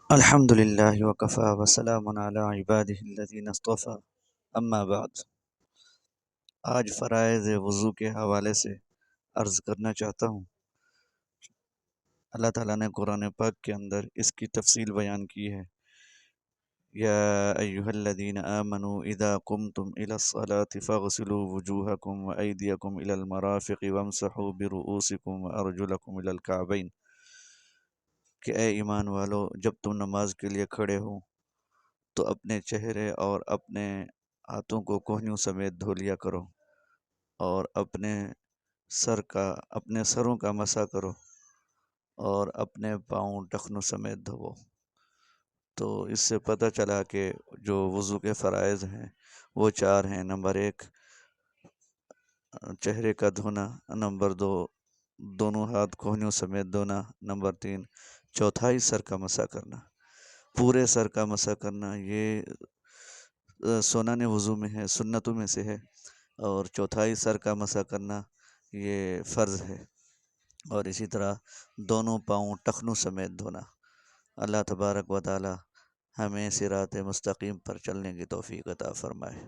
الحمد للہ وکفا وسلام علی عبادہ الذین اصطفیٰ اما بعد۔ آج فرائض وضو کے حوالے سے عرض کرنا چاہتا ہوں۔ اللہ تعالیٰ نے قرآن پاک کے اندر اس کی تفصیل بیان کی ہے۔ یا ایہا الذین آمنوا اذا قمتم الی الصلاة فاغسلوا وجوہکم وایدیکم الی المرافق وامسحوا برؤوسکم وارجلکم الی الکعبین، کہ اے ایمان والو، جب تم نماز کے لیے کھڑے ہو تو اپنے چہرے اور اپنے ہاتھوں کو کوہنیوں سمیت دھو لیا کرو، اور اپنے سروں کا مسح کرو، اور اپنے پاؤں ٹخنوں سمیت دھوو۔ تو اس سے پتہ چلا کہ جو وضو کے فرائض ہیں وہ چار ہیں۔ نمبر 1 چہرے کا دھونا، نمبر 2 دونوں ہاتھ کوہنیوں سمیت دھونا، نمبر 3 چوتھائی سر کا مسح کرنا، پورے سر کا مسح کرنا۔ یہ سنن وضو میں ہے، سنتوں میں سے ہے، اور چوتھائی سر کا مسح کرنا یہ فرض ہے، اور اسی طرح دونوں پاؤں ٹخنوں سمیت دھونا۔ اللہ تبارک و تعالی ہمیں صراط مستقیم پر چلنے کی توفیق عطا فرمائے۔